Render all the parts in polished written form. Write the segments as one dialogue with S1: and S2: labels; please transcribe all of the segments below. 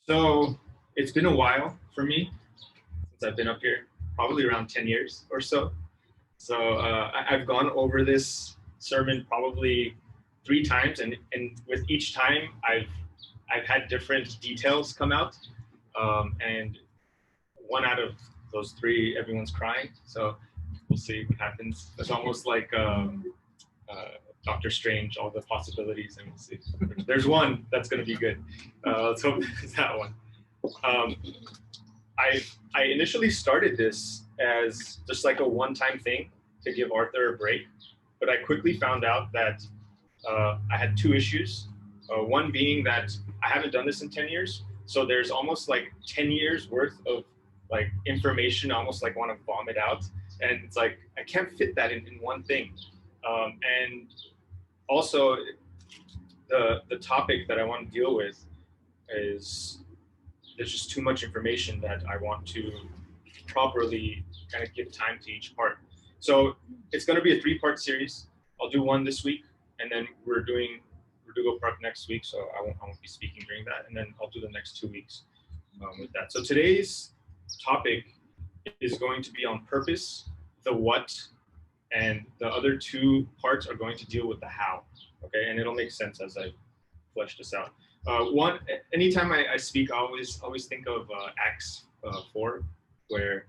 S1: So it's been a while for me since I've been up here, probably around 10 years or so. I've gone over this sermon probably 3 times, and with each time I've had different details come out, and one out of those three, everyone's crying. So we'll see what happens. It's almost like uh, Doctor Strange, all the possibilities, and we'll see. There's one that's going to be good. Let's hope it's that one. Um, I initially started this as just like a one-time thing to give Arthur a break, but I quickly found out that I had two issues. One being that I haven't done this in 10 years, so there's almost like 10 years worth of like information, I almost like want to vomit out, and it's like I can't fit that in one thing. And also, the topic that I want to deal with is there's just too much information that I want to properly kind of give time to each part. So it's going to be a 3-part series. I'll do one this week, and then we're doing Verdugo Park next week, so I won't be speaking during that, and then I'll do the next 2 weeks with that. So today's topic is going to be on purpose, the what, and the other 2 parts are going to deal with the how. Okay, and it'll make sense as I flesh this out. Anytime I speak, I always think of Acts 4, where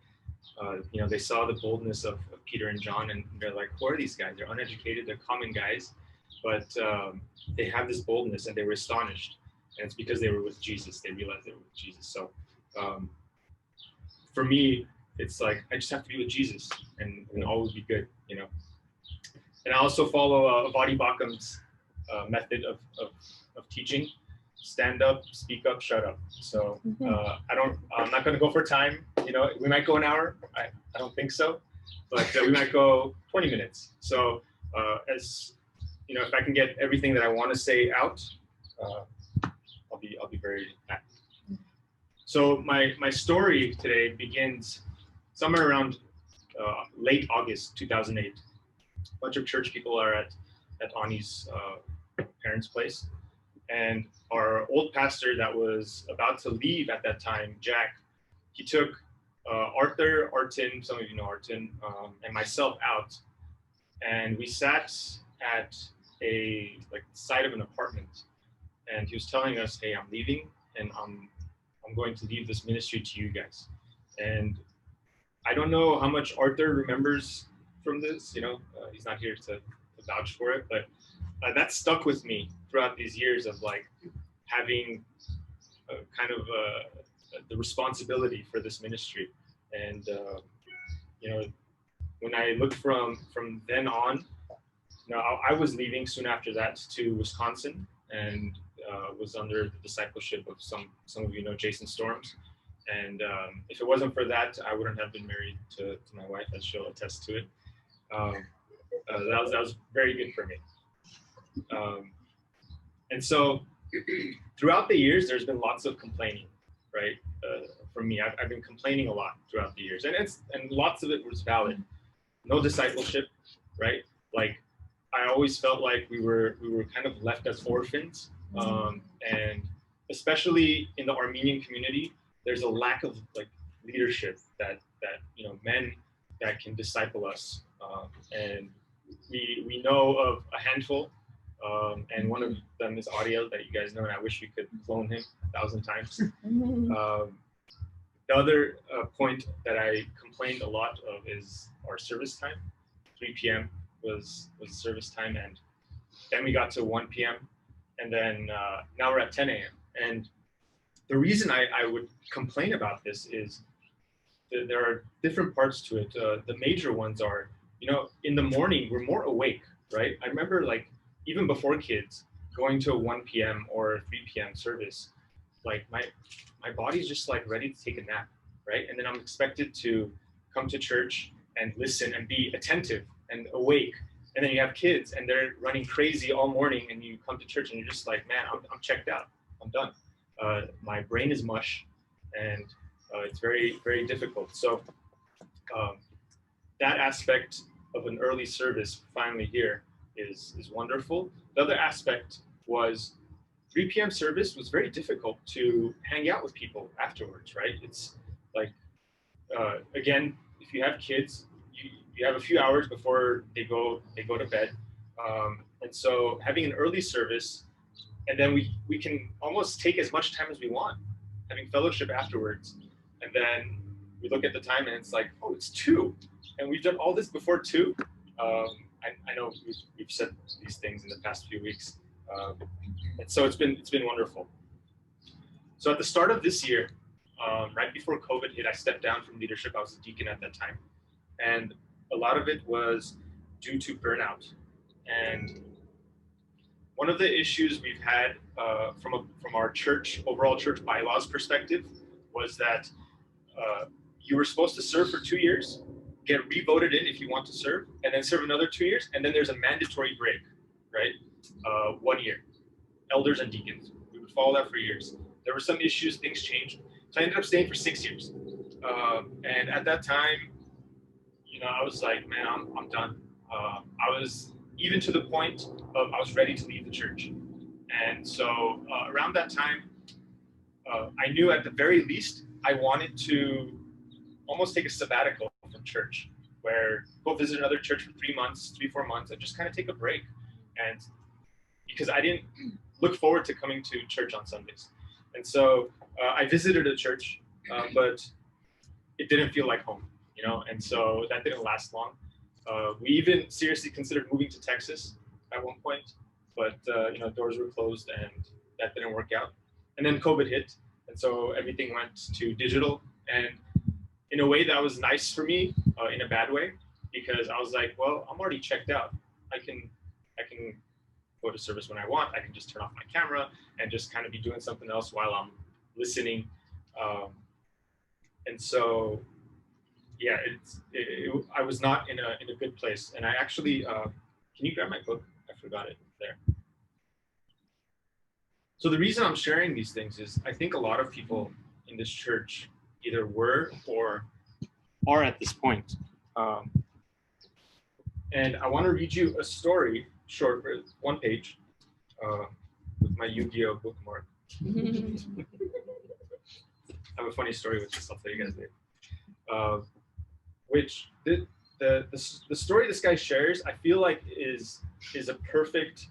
S1: they saw the boldness of Peter and John, and they're like, who are these guys? They're uneducated, they're common guys, but they have this boldness, and they were astonished, and it's because they were with Jesus. They realized they were with Jesus. So for me, it's like I just have to be with Jesus, and all will be good, And I also follow Vadi Bakham's method of teaching: stand up, speak up, shut up. So I'm not going to go for time. We might go an hour. I don't think so, but we might go 20 minutes. So if I can get everything that I want to say out, I'll be very happy. So my story today begins somewhere around late August 2008. A bunch of church people are at Ani's parents' place, and our old pastor that was about to leave at that time, Jack, he took Arthur, Artin, some of you know Artin, and myself out, and we sat at a side of an apartment, and he was telling us, hey, I'm leaving, and I'm going to leave this ministry to you guys. And I don't know how much Arthur remembers from this, he's not here to vouch for it, but that stuck with me throughout these years of having kind of the responsibility for this ministry. And when I looked from then on, I was leaving soon after that to Wisconsin, and was under the discipleship of some of you know Jason Storms. And if it wasn't for that, I wouldn't have been married to my wife, as she'll attest to it. That was very good for me. And so throughout the years, there's been lots of complaining, right? From me, I've been complaining a lot throughout the years, and lots of it was valid. No discipleship, right? I always felt like we were kind of left as orphans, and especially in the Armenian community, there's a lack of leadership that men that can disciple us, and we know of a handful, and one of them is Audio that you guys know, and I wish we could clone him 1,000 times. The other point that I complained a lot of is our service time. 3 p.m. was service time, and then we got to 1 p.m. and then now we're at 10 a.m. And the reason I would complain about this is there are different parts to it. The major ones are, in the morning we're more awake, right? I remember even before kids going to a 1 p.m. or 3 p.m. service, my body's just ready to take a nap, right? And then I'm expected to come to church and listen and be attentive and awake. And then you have kids and they're running crazy all morning, and you come to church and you're just like, man, I'm checked out. I'm done. My brain is mush, and it's very, very difficult. So that aspect of an early service finally here is wonderful. The other aspect was 3 p.m. service was very difficult to hang out with people afterwards, right? It's like, again, if you have kids, you have a few hours before they go to bed. And so having an early service, and then we can almost take as much time as we want, having fellowship afterwards. And then we look at the time and it's like, oh, it's 2. And we've done all this before 2. I know we've said these things in the past few weeks. And so it's been wonderful. So at the start of this year, right before COVID hit, I stepped down from leadership. I was a deacon at that time. And a lot of it was due to burnout. And one of the issues we've had from our church, overall church bylaws perspective, was that you were supposed to serve for 2 years, get re-voted in if you want to serve, and then serve another 2 years, and then there's a mandatory break, right? 1 year. Elders and deacons. We would follow that for years. There were some issues, things changed. So I ended up staying for 6 years. And at that time, I was like, man, I'm done. I was even to the point of I was ready to leave the church. And so around that time, I knew at the very least I wanted to almost take a sabbatical from church, where go visit another church for 3 months, 4 months, and just kind of take a break. And because I didn't look forward to coming to church on Sundays. And so I visited a church, but it didn't feel like home, and so that didn't last long. We even seriously considered moving to Texas at one point, but doors were closed and that didn't work out. And then COVID hit, and so everything went to digital. And in a way that was nice for me, in a bad way, because I was like, well, I'm already checked out. I can go to service when I want. I can just turn off my camera and just kind of be doing something else while I'm listening. And so, yeah, I was not in a good place. And I actually, can you grab my book? I forgot it there. So the reason I'm sharing these things is I think a lot of people in this church either were or are at this point. And I want to read you a story, short, 1 page, with my Yu-Gi-Oh bookmark. I have a funny story with this. I'll tell you guys later. Which the story this guy shares, I feel like is a perfect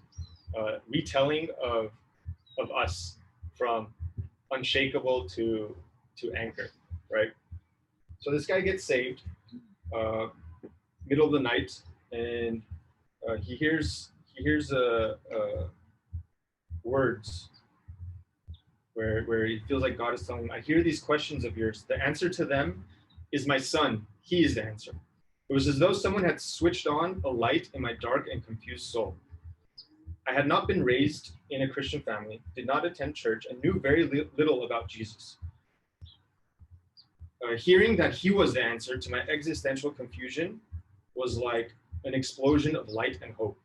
S1: retelling of us from unshakable to anchor, right? So this guy gets saved middle of the night, and he hears words where he feels like God is telling him, I hear these questions of yours. The answer to them is my son. He is the answer. It was as though someone had switched on a light in my dark and confused soul. I had not been raised in a Christian family, did not attend church, and knew very little about Jesus. Hearing that he was the answer to my existential confusion was like an explosion of light and hope.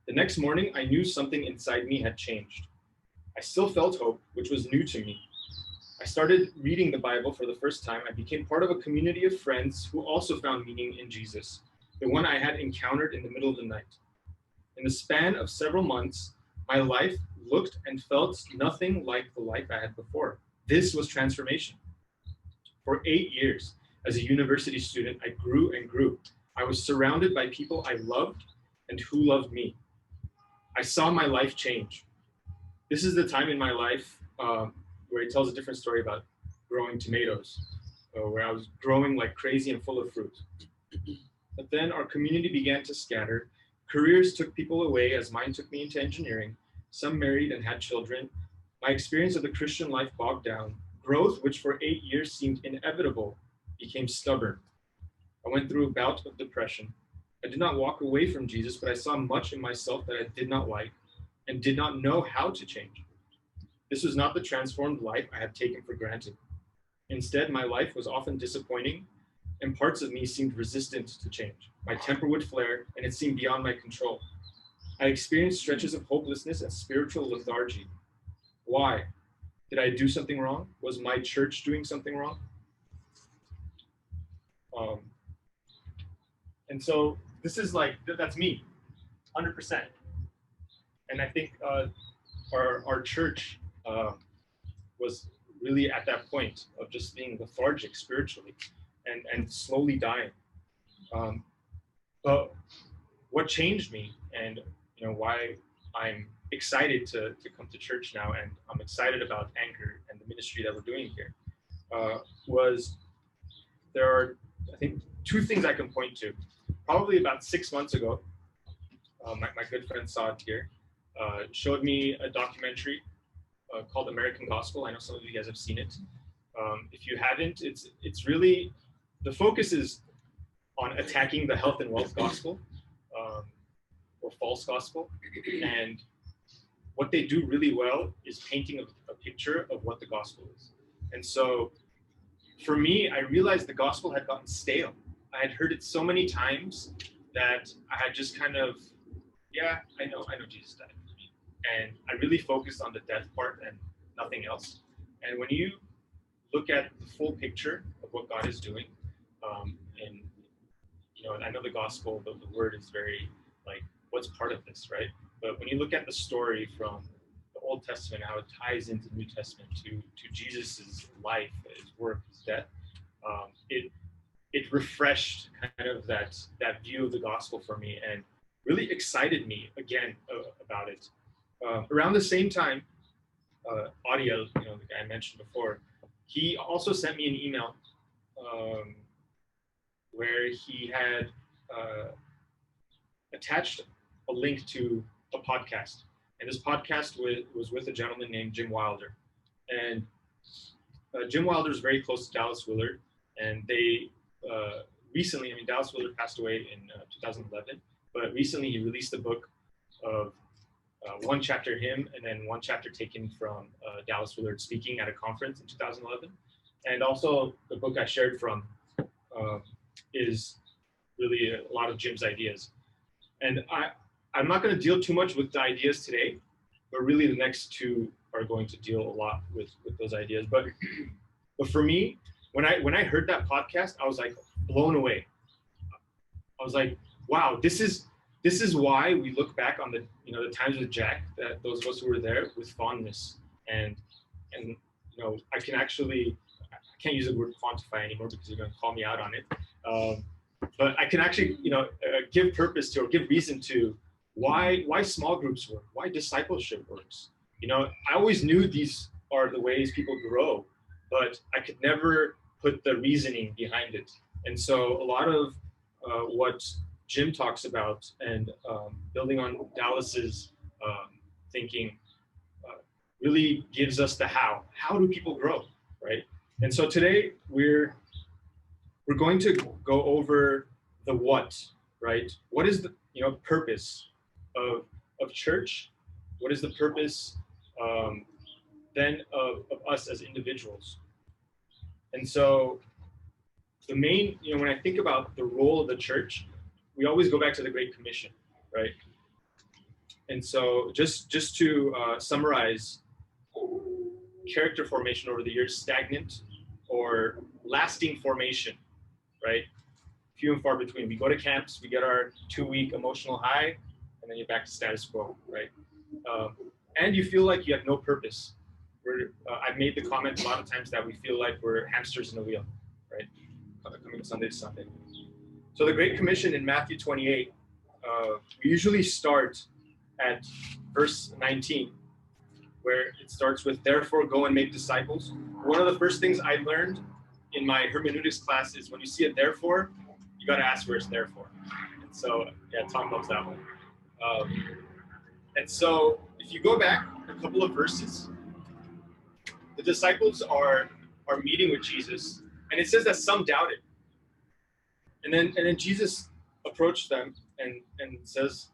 S1: The next morning, I knew something inside me had changed. I still felt hope, which was new to me. I started reading the Bible for the first time. I became part of a community of friends who also found meaning in Jesus, the one I had encountered in the middle of the night. In the span of several months, my life looked and felt nothing like the life I had before. This was transformation. For 8 years, as a university student, I grew and grew. I was surrounded by people I loved and who loved me. I saw my life change. This is the time in my life where he tells a different story about growing tomatoes, where I was growing like crazy and full of fruit. But then our community began to scatter. Careers took people away as mine took me into engineering. Some married and had children. My experience of the Christian life bogged down. Growth, which for 8 years seemed inevitable, became stubborn. I went through a bout of depression. I did not walk away from Jesus, but I saw much in myself that I did not like and did not know how to change. This was not the transformed life I had taken for granted. Instead, my life was often disappointing, and parts of me seemed resistant to change. My temper would flare, and it seemed beyond my control. I experienced stretches of hopelessness and spiritual lethargy. Why? Did I do something wrong? Was my church doing something wrong? And so this is like, that's me, 100%. And I think our church was really at that point of just being lethargic spiritually and slowly dying. But what changed me, and why I'm excited to come to church now, and I'm excited about Anchor and the ministry that we're doing here, was there are, I think, two things I can point to. Probably about 6 months ago, my good friend Saad here showed me a documentary called American Gospel. I know some of you guys have seen it. If you haven't, it's really, the focus is on attacking the health and wealth gospel, or false gospel. And what they do really well is painting a picture of what the gospel is. And so for me, I realized the gospel had gotten stale. I had heard it so many times that I had just kind of, yeah, I know Jesus died for me. And I really focused on the death part and nothing else. And when you look at the full picture of what God is doing, and I know the gospel, the word is very like, what's part of this, right? But when you look at the story from the Old Testament, how it ties into the New Testament to Jesus's life, his work, his death, it refreshed kind of that view of the gospel for me, and really excited me again about it. Around the same time, Audio, the guy I mentioned before, he also sent me an email where he had attached a link to a podcast. And this podcast was with a gentleman named Jim Wilder. And Jim Wilder is very close to Dallas Willard. And they recently, Dallas Willard passed away in 2011, but recently he released a book of one chapter him, and then one chapter taken from Dallas Willard speaking at a conference in 2011. And also the book I shared from is really a lot of Jim's ideas. And I'm not going to deal too much with the ideas today, but really the next two are going to deal a lot with those ideas. But for me, when I heard that podcast, I was like blown away. I was like, wow, this is why we look back on the times with Jack, that those of us who were there, with fondness. And I can't use the word quantify anymore because you're going to call me out on it. But I can actually, give purpose to, or give reason to why small groups work, why discipleship works. I always knew these are the ways people grow, but I could never put the reasoning behind it. And so a lot of what Jim talks about, and building on Dallas's thinking, really gives us the how. How do people grow, right? And so today we're going to go over the what, right? What is the purpose of church? What is the purpose then of us as individuals? And so the main, when I think about the role of the church, we always go back to the Great Commission, right? And so just to summarize, character formation over the years, stagnant or lasting formation, right? Few and far between. We go to camps, we get our 2-week emotional high, and then you're back to status quo, right? And you feel like you have no purpose. I've made the comment a lot of times that we feel like we're hamsters in a wheel, right? Coming Sunday to Sunday. So the Great Commission in Matthew 28, we usually start at verse 19, where it starts with, therefore go and make disciples. One of the first things I learned in my hermeneutics class is when you see a therefore, you got to ask where it's there for. And so, yeah, Tom loves that one. And so if you go back a couple of verses, the disciples are meeting with Jesus, and it says that some doubted. And then Jesus approached them and says,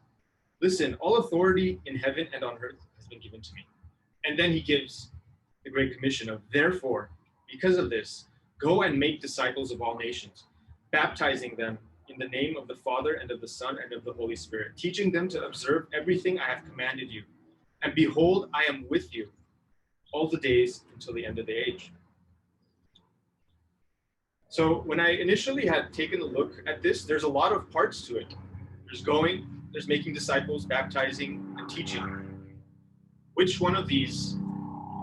S1: listen, all authority in heaven and on earth has been given to me. And then he gives the Great Commission of, therefore, because of this, go and make disciples of all nations, baptizing them in the name of the Father and of the Son and of the Holy Spirit, teaching them to observe everything I have commanded you. And behold, I am with you all the days until the end of the age. So when I initially had taken a look at this, there's a lot of parts to it. There's going, there's making disciples, baptizing, and teaching. which one of these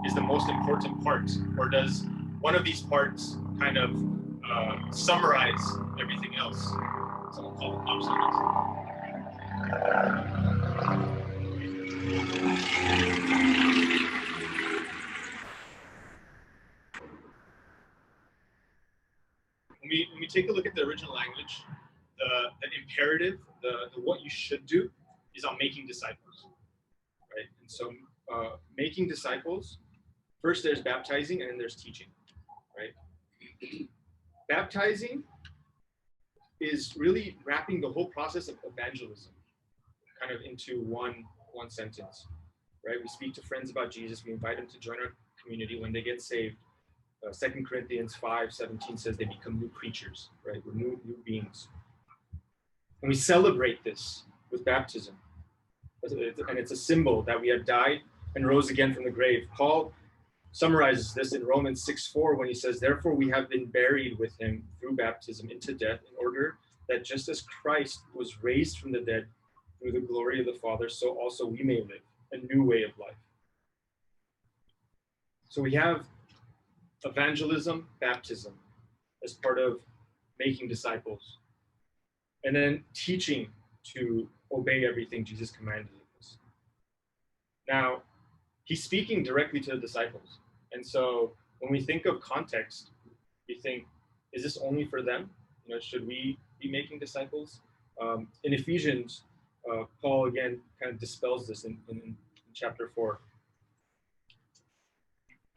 S1: is the most important part, or does one of these parts kind of summarize everything else? Someone call the cops on when we take a look at the original language, the imperative, the what you should do, is on making disciples, right? And so making disciples, first there's baptizing and then there's teaching, right? Baptizing is really wrapping the whole process of evangelism kind of into one sentence, right? We speak to friends about Jesus. We invite them to join our community. When they get saved, 2 Corinthians 5:17 says they become new creatures, right? We're new beings. And we celebrate this with baptism. And it's a symbol that we have died and rose again from the grave. Paul summarizes this in Romans 6:4 when he says, therefore we have been buried with him through baptism into death, in order that just as Christ was raised from the dead through the glory of the Father, so also we may live a new way of life. So we have evangelism, baptism as part of making disciples, and then teaching to obey everything Jesus commanded us. Now, he's speaking directly to the disciples. And so when we think of context, we think, is this only for them? Should we be making disciples? In Ephesians, Paul again kind of dispels this in chapter 4.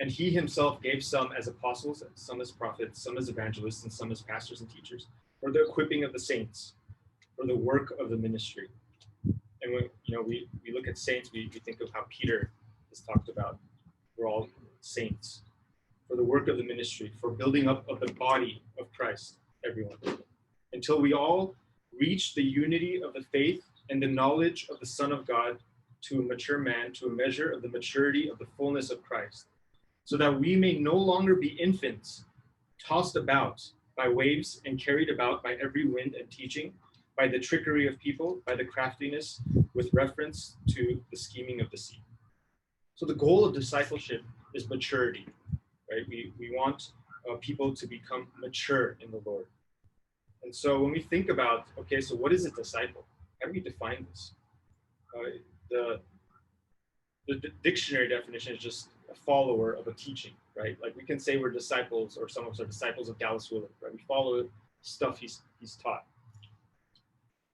S1: And he himself gave some as apostles, some as prophets, some as evangelists, and some as pastors and teachers, for the equipping of the saints, for the work of the ministry. And when we look at saints, we think of how Peter is talked about. We're all saints. For the work of the ministry, for building up of the body of Christ, everyone, until we all reach the unity of the faith and the knowledge of the Son of God, to a mature man, to a measure of the maturity of the fullness of Christ, so that we may no longer be infants, tossed about by waves and carried about by every wind and teaching, by the trickery of people, by the craftiness with reference to the scheming of deceit. So the goal of discipleship is maturity, right? We want people to become mature in the Lord. And so when we think about, okay, so what is a disciple? How do we define this? The dictionary definition is just a follower of a teaching, right? Like we can say we're disciples, or some of us are disciples of Dallas Willard, right? We follow stuff he's taught.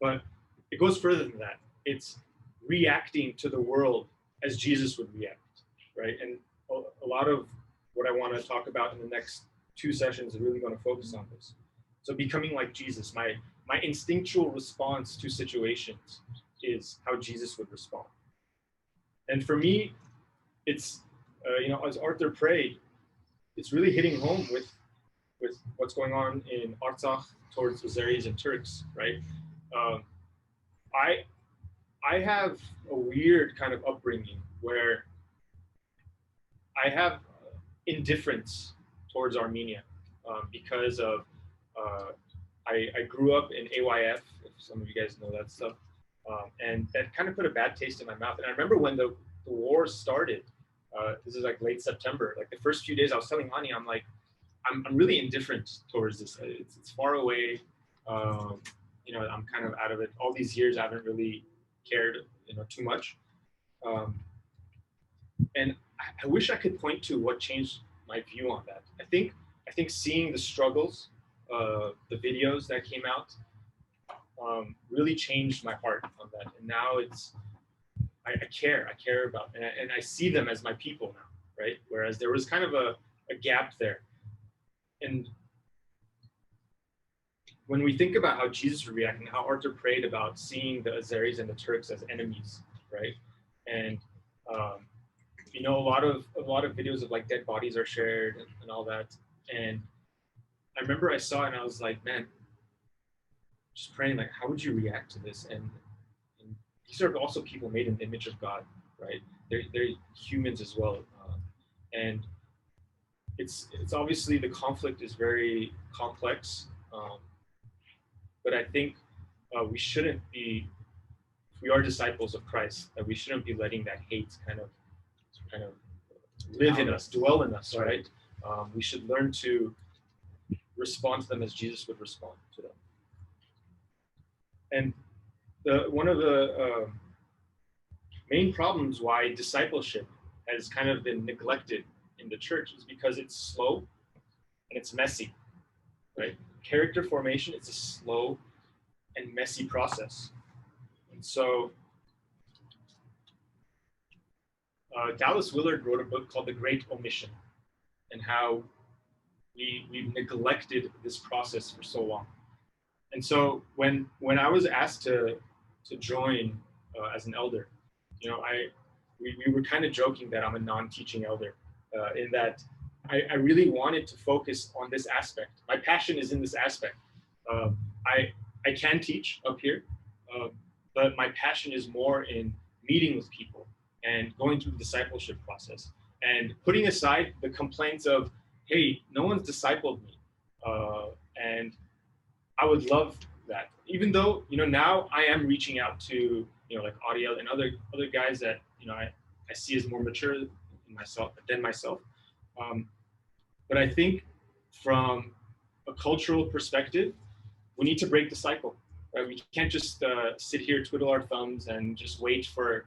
S1: But it goes further than that. It's reacting to the world as Jesus would react, right? And a lot of what I want to talk about in the next 2 sessions is really going to focus on this. So becoming like Jesus, my instinctual response to situations is how Jesus would respond. And for me, it's, as Arthur prayed, it's really hitting home with what's going on in Artsakh towards Azeris and Turks, right? I have a weird kind of upbringing where I have indifference towards Armenia because of I grew up in AYF, if some of you guys know that stuff, and that kind of put a bad taste in my mouth. And I remember when the war started, this is like late September, like the first few days I was telling Hani, I'm like, I'm really indifferent towards this. It's far away. I'm kind of out of it. All these years I haven't really cared, too much. And I wish I could point to what changed my view on that. I think seeing the struggles, the videos that came out, really changed my heart on that. And now I care about, and I see them as my people now, right? Whereas there was kind of a gap there. And when we think about how Jesus would react and how Arthur prayed about seeing the Azeris and the Turks as enemies, right? And a lot of videos of like dead bodies are shared and all that. And I remember I saw it and I was like, man, just praying, like, how would you react to this? And these are also people made in the image of God, right? They're humans as well. And it's obviously the conflict is very complex. But I think we shouldn't be, if we are disciples of Christ, that we shouldn't be letting that hate kind of kind of live in us, dwell in us, right? We should learn to respond to them as Jesus would respond to them. And one of the main problems why discipleship has kind of been neglected in the church is because it's slow and it's messy, right? Character formation is a slow and messy process. And so Dallas Willard wrote a book called The Great Omission, and how we've neglected this process for so long. And so when I was asked to join as an elder, you know, we were kind of joking that I'm a non-teaching elder, in that I really wanted to focus on this aspect. My passion is in this aspect. I can teach up here, but my passion is more in meeting with people and going through the discipleship process and putting aside the complaints of, hey, no one's discipled me, and I would love that. Even though, you know, now I am reaching out to, you know, like Audiel and other guys that, you know, I see as more mature than myself. But I think from a cultural perspective, we need to break the cycle, right? We can't just sit here, twiddle our thumbs, and just wait for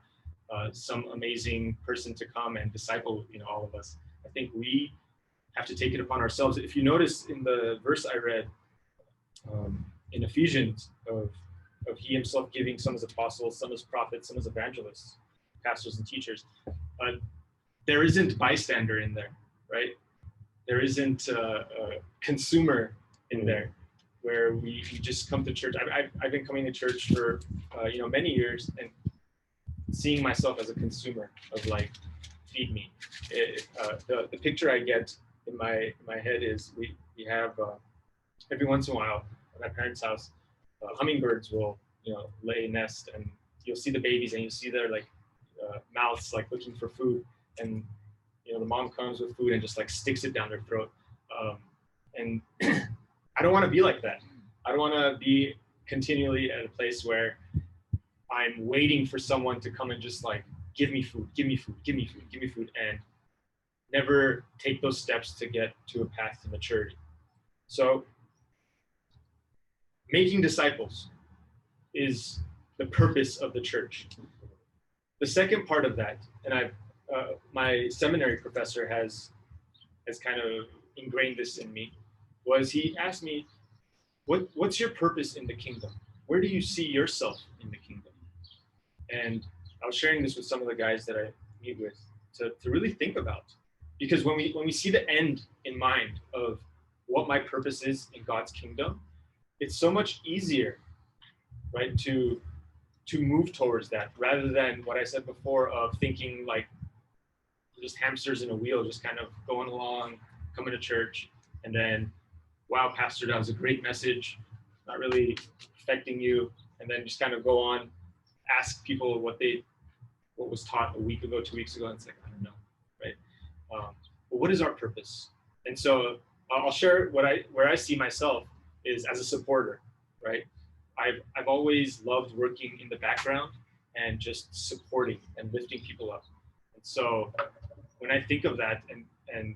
S1: some amazing person to come and disciple, you know, all of us. I think we have to take it upon ourselves. If you notice in the verse I read in Ephesians of he himself giving some as apostles, some as prophets, some as evangelists, pastors and teachers, there isn't bystander in there, right? There isn't a consumer in there where we just come to church. I've been coming to church for you know, many years, and seeing myself as a consumer of like, feed me. The picture I get in my head is we have every once in a while at my parents' house, hummingbirds will, you know, lay a nest, and you'll see the babies and you see their like mouths like looking for food, and you know, the mom comes with food and just like sticks it down their throat. And I don't want to be like that. I don't want to be continually at a place where I'm waiting for someone to come and just like, give me food, give me food, give me food, give me food, and never take those steps to get to a path to maturity. So making disciples is the purpose of the church. The second part of that, and my seminary professor has kind of ingrained this in me, was he asked me, what's your purpose in the kingdom? Where do you see yourself in the kingdom? And I was sharing this with some of the guys that I meet with to really think about. Because when we see the end in mind of what my purpose is in God's kingdom, it's so much easier, right, to move towards that, rather than what I said before of thinking like just hamsters in a wheel, just kind of going along, coming to church, and then, wow, pastor, that was a great message, not really affecting you, and then just kind of go on, ask people what was taught a week ago, 2 weeks ago, and it's like, I don't know, right? But what is our purpose? And so I'll share where I see myself is as a supporter, right? I've always loved working in the background and just supporting and lifting people up. And so when I think of that and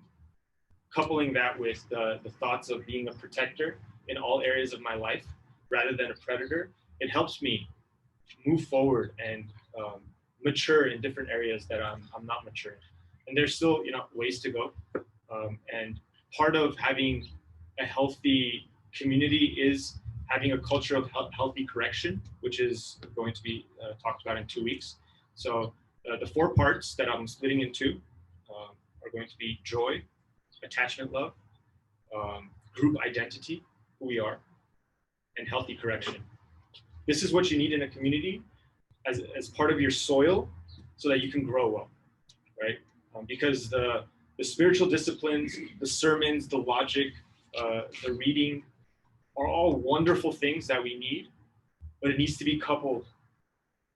S1: coupling that with the thoughts of being a protector in all areas of my life rather than a predator, it helps me move forward and mature in different areas that I'm not mature in. And there's still, you know, ways to go. And part of having a healthy community is having a culture of healthy correction, which is going to be talked about in 2 weeks. So the 4 parts that I'm splitting in 2 are going to be joy, attachment love, group identity, who we are, and healthy correction. This is what you need in a community as part of your soil so that you can grow well, right? Because the spiritual disciplines, the sermons, the logic, the reading are all wonderful things that we need, but it needs to be coupled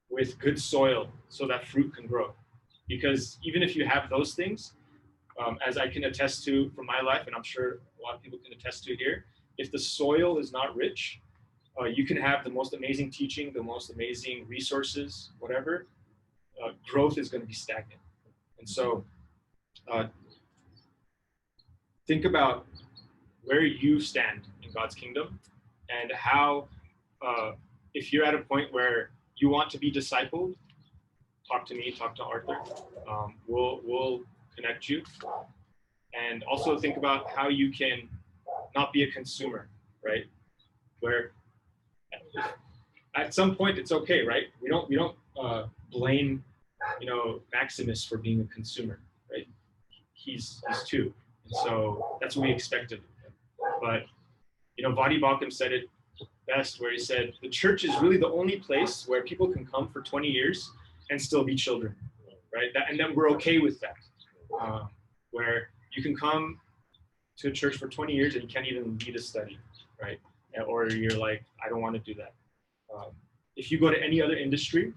S1: with good soil so that fruit can grow. Because even if you have those things, as I can attest to from my life, and I'm sure a lot of people can attest to here, if the soil is not rich, you can have the most amazing teaching, the most amazing resources, whatever, growth is going to be stagnant. And so think about where you stand in God's kingdom, and how, if you're at a point where you want to be discipled, talk to me, talk to Arthur. We'll connect you. And also think about how you can not be a consumer, right? Where at some point it's okay, right? We don't blame, Maximus for being a consumer, right? He's too, and so that's what we expect of him. But Vadi Bakum said it best, where he said the church is really the only place where people can come for 20 years and still be children, right? And then we're okay with that, where you can come to a church for 20 years and you can't even lead a study, right? Or you're like, I don't want to do that. If you go to any other industry,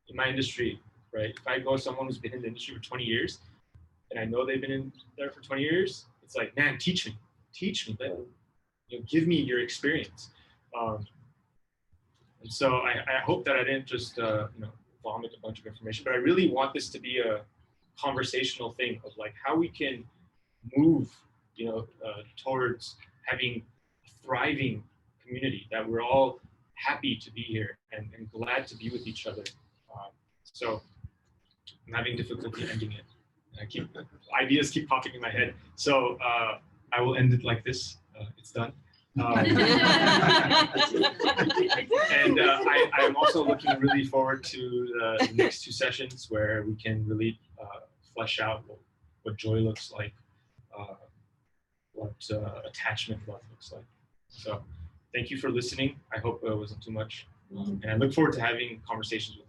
S1: in my industry, right? If I go to someone who's been in the industry for 20 years, and I know they've been in there for 20 years, it's like, man, teach me, give me your experience. And so I hope that I didn't just, vomit a bunch of information, but I really want this to be a conversational thing of like how we can move, towards having a thriving community, that we're all happy to be here and glad to be with each other. So I'm having difficulty ending it. Ideas keep popping in my head. So I will end it like this. It's done. And I'm also looking really forward to the next two sessions where we can really flesh out what joy looks like, what attachment love looks like. So thank you for listening. I hope it wasn't too much. And I look forward to having conversations with you.